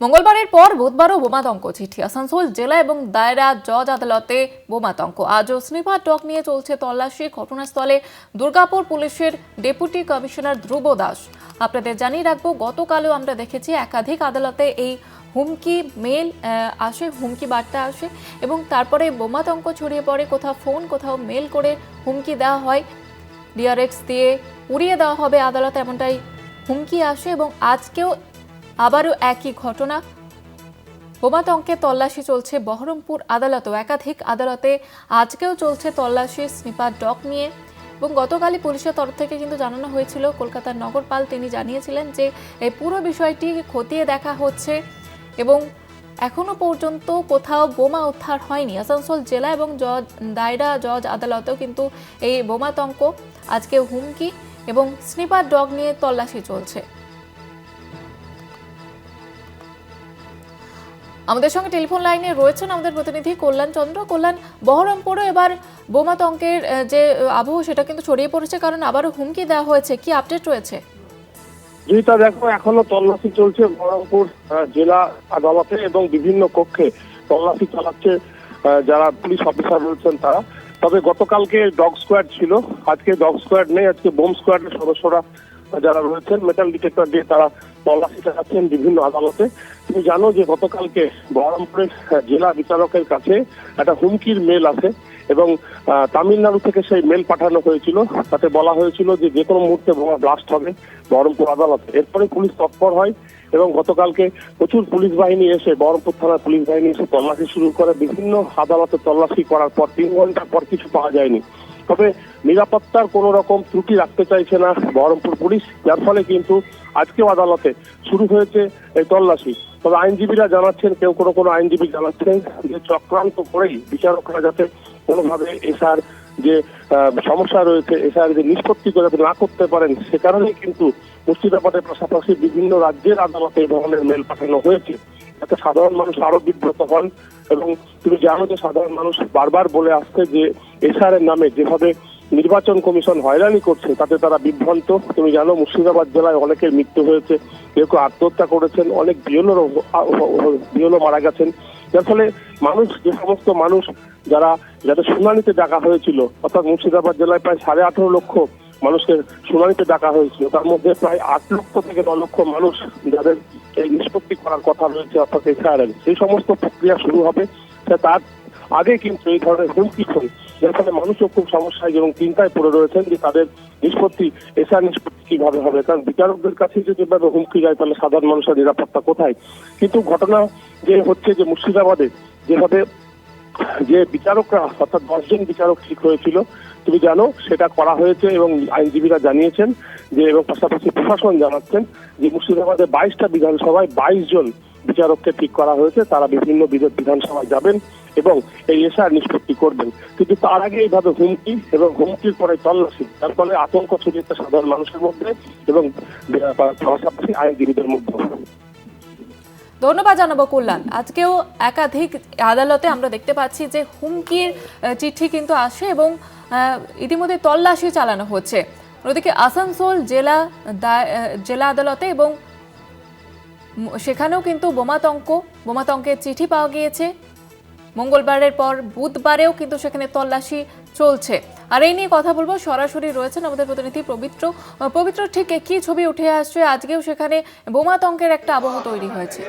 মঙ্গলবারের পর বুধবারও বোমাতঙ্ক চিঠি আসানসোল জেলা এবং দায়রা জজ আদালতে বোমাতঙ্ক। আজও স্নিপার ডগ নিয়ে চলছে তল্লাশি। ঘটনাস্থলে দুর্গাপুর পুলিশের ডেপুটি কমিশনার ধ্রুব দাস। আপনাদের জানিয়ে রাখবো, গতকালও আমরা দেখেছি একাধিক আদালতে এই হুমকি মেল আসে, হুমকি বার্তা আসে এবং তারপরে বোমাতঙ্ক ছড়িয়ে পড়ে। কোথাও ফোন, কোথাও মেল করে হুমকি দেওয়া হয়, ডিআরএক্স দিয়ে উড়িয়ে দেওয়া হবে আদালতে, এমনটাই হুমকি আসে। এবং আজকেও আবারও একই ঘটনা, বোমাতঙ্কে তল্লাশি চলছে বহরমপুর আদালতেও। একাধিক আদালতে আজকেও চলছে তল্লাশি স্নিপার ডগ নিয়ে। এবং গতকালই পুলিশের তরফ থেকে কিন্তু জানানো হয়েছিল, কলকাতার নগরপাল তিনি জানিয়েছিলেন যে এই পুরো বিষয়টি খতিয়ে দেখা হচ্ছে এবং এখনো পর্যন্ত কোথাও বোমা উদ্ধার হয়নি। আসানসোল জেলা এবং দায়রা জজ আদালতেও কিন্তু এই বোমাতঙ্ক, আজকে হুমকি এবং স্নিপার ডগ নিয়ে তল্লাশি চলছে। আমাদের সঙ্গে টেলিফোন লাইনে রয়েছেন আমাদের প্রতিনিধি কল্যাণ চন্দ্র। কল্যাণ, বহরমপুরে এবার বোমাতঙ্কের যে আবহ সেটা কিন্তু ছড়িয়ে পড়েছে, কারণ আবারও হুমকি দেওয়া হয়েছে, কি আপডেট রয়েছে? যেটা দেখো, এখনো তল্লাশি চলছে বহরমপুর জেলা আদালতে এবং বিভিন্ন কক্ষে তল্লাশি চালাচ্ছে যারা পুলিশ অফিসার রয়েছেন তারা। তবে গতকালকে ডগ স্কোয়াড ছিল, আজকে ডগ স্কোয়াড নেই, আজকে বোম স্কোয়াডের সদস্যরা যারা রয়েছেন মেটাল ডিটেক্টর দিয়ে তারা তল্লাশি চালাচ্ছেন বিভিন্ন আদালতে। তুমি জানো যে গতকালকে বহরমপুরের জেলা বিচারকের কাছে একটা হুমকির মেল আসে এবং তামিলনাড়ু থেকে সেই মেল পাঠানো হয়েছিল। তাতে বলা হয়েছিল যে যে কোনো মুহূর্তে বোমা ব্লাস্ট হবে বহরমপুর আদালতে। এরপরে পুলিশ তৎপর হয় এবং গতকালকে প্রচুর পুলিশ বাহিনী এসে, বহরমপুর থানার পুলিশ বাহিনী এসে তল্লাশি শুরু করে। বিভিন্ন আদালতে তল্লাশি করার পর 3 ঘন্টার পর কিছু পাওয়া যায়নি। তবে নিরাপত্তার কোনো রকম ত্রুটি রাখতে চাইছে না বহরমপুর পুলিশ, যার ফলে কিন্তু আজকেও আদালতে শুরু হয়েছে এই তল্লাশি। তবে আইনজীবীরা জানাচ্ছেন, কেউ কোনো আইনজীবী জানাচ্ছেন যে চক্রান্ত করেই বিচারকরা যাতে কোনোভাবে এসআর যে সমস্যা রয়েছে, এসআর যে নিষ্পত্তি যাতে না করতে পারেন, সে কারণেই কিন্তু মুর্শিদাবাদের পাশাপাশি বিভিন্ন রাজ্যের আদালতে এই ধরনের মেল পাঠানো হয়েছে, যাতে সাধারণ মানুষ আরো বিব্রত হন। এবং তুমি জানো যে সাধারণ মানুষ বারবার বলে আসছে যে এসআর এর নামে যেভাবে নির্বাচন কমিশন হয়রানি করছে তাতে তারা বিভ্রান্ত। তুমি জানো মুর্শিদাবাদ জেলায় অনেকের মৃত্যু হয়েছে, কেউ কেউ আত্মহত্যা করেছেন, অনেক বিএলও মারা গেছেন। যার ফলে মানুষ, যে সমস্ত মানুষ যাদের শুনানিতে ডাকা হয়েছিল, অর্থাৎ মুর্শিদাবাদ জেলায় প্রায় 18.5 লক্ষ মানুষকে শুনানিতে ডাকা হয়েছিল, তার মধ্যে প্রায় 8 লক্ষ থেকে 9 লক্ষ মানুষ যাদের এই নিষ্পত্তি করার কথা রয়েছে, অর্থাৎ এসআরএল, সেই সমস্ত প্রক্রিয়া শুরু হবে। তার আগে কিন্তু এই ধরনের হুমকি ছড়ে, যার ফলে মানুষও খুব সমস্যায় এবং চিন্তায় পড়ে রয়েছেন যে তাদের নিষ্পত্তি, এসআর নিষ্পত্তি কিভাবে হবে। কারণ বিচারকদের কাছে যদি এভাবে হুমকি যায় তাহলে সাধারণ মানুষের নিরাপত্তা কোথায়? কিন্তু ঘটনা যে হচ্ছে যে মুর্শিদাবাদে যেভাবে যে বিচারকরা, অর্থাৎ 10 জন বিচারক ঠিক হয়েছিল, তুমি জানো সেটা করা হয়েছে এবং আইনজীবীরা জানিয়েছেন যে, এবং পাশাপাশি প্রশাসন জানাচ্ছেন যে মুর্শিদাবাদে 22টা বিধানসভায় 22 জন বিচারককে ঠিক করা হয়েছে। তারা বিভিন্ন বিধানসভায় যাবেন এবং এই এসআর নিষ্পত্তি করবেন। কিন্তু তার আগে এইভাবে হুমকি এবং হুমকির পরে তল্লাশি, তার ফলে আতঙ্ক ছড়িয়েছে সাধারণ মানুষের মধ্যে এবং পাশাপাশি আইনজীবীদের মধ্যে। ধন্যবাদ জানাবো কল্যাণ। আজকেও একাধিক আদালতে আমরা দেখতে পাচ্ছি যে হুমকির চিঠি কিন্তু আসে এবং ইতিমধ্যে তল্লাশি চালানো হচ্ছে। ওদিকে আসানসোল জেলা আদালতে এবং সেখানেও কিন্তু বোমাতঙ্কের চিঠি পাওয়া গিয়েছে। মঙ্গলবারের পর বুধবারেও কিন্তু সেখানে তল্লাশি চলছে। আর এই নিয়ে কথা বলবো, সরাসরি রয়েছেন আমাদের প্রতিনিধি পবিত্র। ঠিক কি ছবি উঠে আসছে? আজকেও সেখানে বোমাতঙ্কের একটা আবহ তৈরি হয়েছে।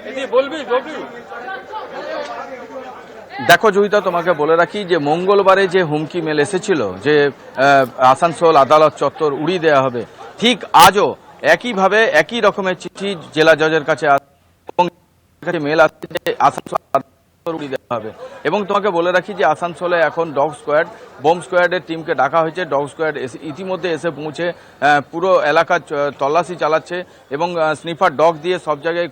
দেখো জয়িতা, তোমাকে বলে রাখি যে মঙ্গলবারে যে হুমকি মেল এসেছিল যে আসানসোল আদালত চত্বর উড়িয়ে দেওয়া হবে, ঠিক আজও একইভাবে একই রকমের চিঠি জেলা জজের কাছে মেল আসছে যে আসানসোল উড়িয়ে দেওয়া হবে। এবং তোমাকে বলে রাখি যে আসানসোলে এখন ডগ স্কোয়াড, বোম স্কোয়াডের টিমকে ডাকা হয়েছে। ডগ স্কোয়াড ইতিমধ্যে এসে পৌঁছে পুরো এলাকা তল্লাশি চালাচ্ছে এবং স্নিফার ডগ দিয়ে সব জায়গায়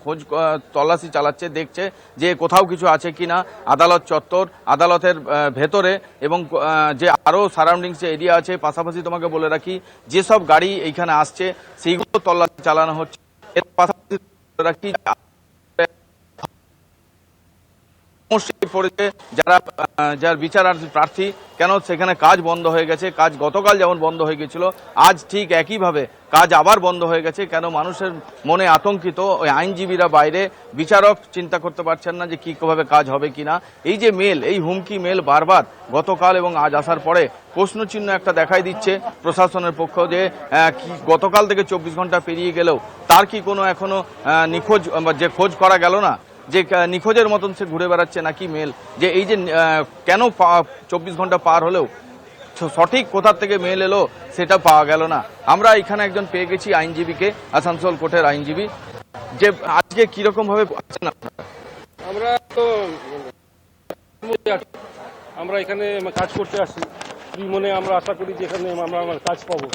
তল্লাশি চালাচ্ছে, দেখছে যে কোথাও কিছু আছে কিনা আদালত চত্বর, আদালতের ভেতরে এবং যে আরও সারাউন্ডিংস যে এরিয়া আছে। পাশাপাশি তোমাকে বলে রাখি যেসব গাড়ি এইখানে আসছে সেইগুলো তল্লাশি চালানো হচ্ছে। এর পাশাপাশি রাখি সমস্যায় পড়েছে যারা যার বিচারার্থী প্রার্থী। কেন সেখানে কাজ বন্ধ হয়ে গেছে, কাজ গতকাল যেমন বন্ধ হয়ে গেছিল, আজ ঠিক একইভাবে কাজ আবার বন্ধ হয়ে গেছে। কেন মানুষের মনে আতঙ্কিত, ওই আইনজীবীরা বাইরে, বিচারক চিন্তা করতে পারছেন না যে কিভাবে কাজ হবে কিনা। এই যে মেল, এই হুমকি মেল বারবার গতকাল এবং আজ আসার পরে প্রশ্নচিহ্ন একটা দেখাই দিচ্ছে প্রশাসনের পক্ষ যে কি গতকাল থেকে 24 ঘন্টা পেরিয়ে গেলেও তার কি কোনো এখনো নিখোঁজ যে খোঁজ করা গেল না, যে নিখোঁজের মতন সে ঘুরে বেড়াচ্ছে নাকি মেল, যে এই যে কেন 24 ঘন্টা পার হলেও সঠিক কোথা থেকে মেল এলো সেটা পাওয়া গেল না। আমরা এখানে একজন পেয়ে গেছি আইনজীবীকে, আসানসোল কোর্টের আইনজীবী, যে আজকে কিরকম ভাবে আছেন আপনারা? আমরা তো আমরা এখানে কাজ করতে আসি, কি মনে আমরা আশা করি যে এখানে আমরা আমার কাজ পাবো,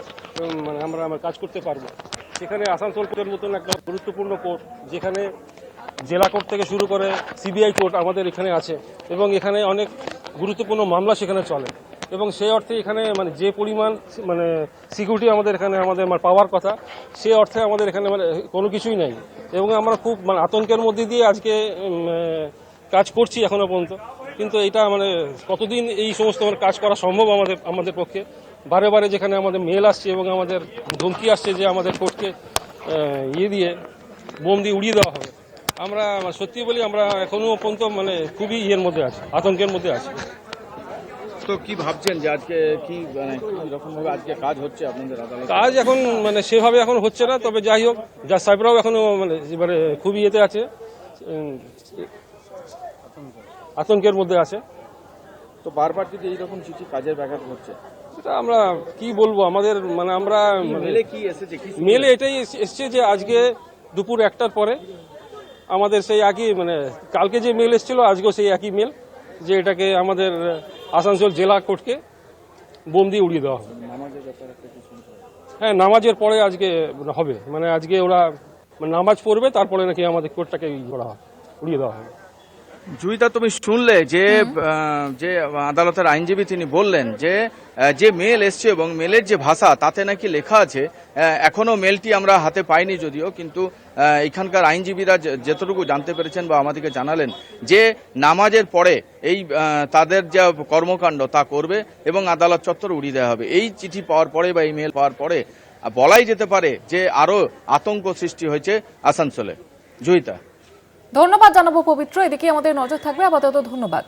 মানে আমরা আমার কাজ করতে পারবো। সেখানে আসানসোল কোর্টের মতন একটা গুরুত্বপূর্ণ কোর্ট, যেখানে জেলা কোর্ট থেকে শুরু করে সিবিআই কোর্ট আমাদের এখানে আছে, এবং এখানে অনেক গুরুত্বপূর্ণ মামলা সেখানে চলে, এবং সেই অর্থে এখানে মানে যে পরিমাণ মানে সিকিউরিটি আমাদের এখানে আমাদের পাওয়ার কথা, সে অর্থে আমাদের এখানে মানে কোনো কিছুই নাই, এবং আমরা খুব মানে আতঙ্কের মধ্যে দিয়ে আজকে কাজ করছি এখনো পর্যন্ত। কিন্তু এটা মানে কতদিন এই সমস্ত কাজ করা সম্ভব আমাদের পক্ষে? বারে বারে যেখানে আমাদের মেল আসছে এবং আমাদের ধমকি আসছে যে আমাদের কোর্টকে দিয়ে বোম দিয়ে উড়িয়ে দেওয়া হবে, আমরা সত্যি বলি আমরা এখনো পর্যন্ত মানে খুবই ইয়ের মধ্যে আছি, আতঙ্কের মধ্যে আছি। তো কি ভাবছেন যে আজকে কি মানে কিরকম ভাবে আজকে কাজ হচ্ছে আপনাদের আদালতে? কাজ এখন মানে সেভাবে এখন হচ্ছে না, তবে যাই হোক জাজ সাহেবরাও এখনো মানে এবারে খুবই ইয়েতে আছে, আতঙ্কের মধ্যে আছে। তো বারবার যদি এইরকম চিঠি কাজের ব্যাঘাত হচ্ছে, এটা আমরা কি বলবো, আমাদের মানে আমরা মেলে কি এসেছে, কি মেলে এটাই এসছে যে আজকে দুপুর 1টার পরে আমাদের সেই একই মানে কালকে যে মেল এসেছিল আজকেও সেই একই মেল, যে এটাকে আমাদের আসানসোল জেলা কোর্টকে বোম দিয়ে উড়িয়ে দেওয়া হবে। হ্যাঁ, নামাজের পরে আজকে হবে, মানে আজকে ওরা নামাজ পড়বে, তারপরে নাকি আমাদের কোর্টটাকে উড়িয়ে দেওয়া হবে। জুইতা, তুমি শুনলে যে যে আদালতের আইনজীবী তিনি বললেন যে যে মেল এসছে এবং মেলের যে ভাষা তাতে নাকি লেখা আছে, এখনো মেলটি আমরা হাতে পাইনি যদিও, কিন্তু এখানকার আইনজীবীরা যতটুকু জানতে পেরেছেন বা আমাদেরকে জানালেন যে নামাজের পরে এই তাদের যা কর্মকাণ্ড তা করবে এবং আদালত চত্বর উড়িয়ে দেওয়া হবে। এই চিঠি পাওয়ার পরে বা এই মেল পাওয়ার পরে বলাই যেতে পারে যে আরো আতঙ্ক সৃষ্টি হয়েছে আসানসোলে। জুইতা, ধন্যবাদ জানাবো পবিত্র, এদিকে আমাদের নজর থাকবে। আপাতত ধন্যবাদ।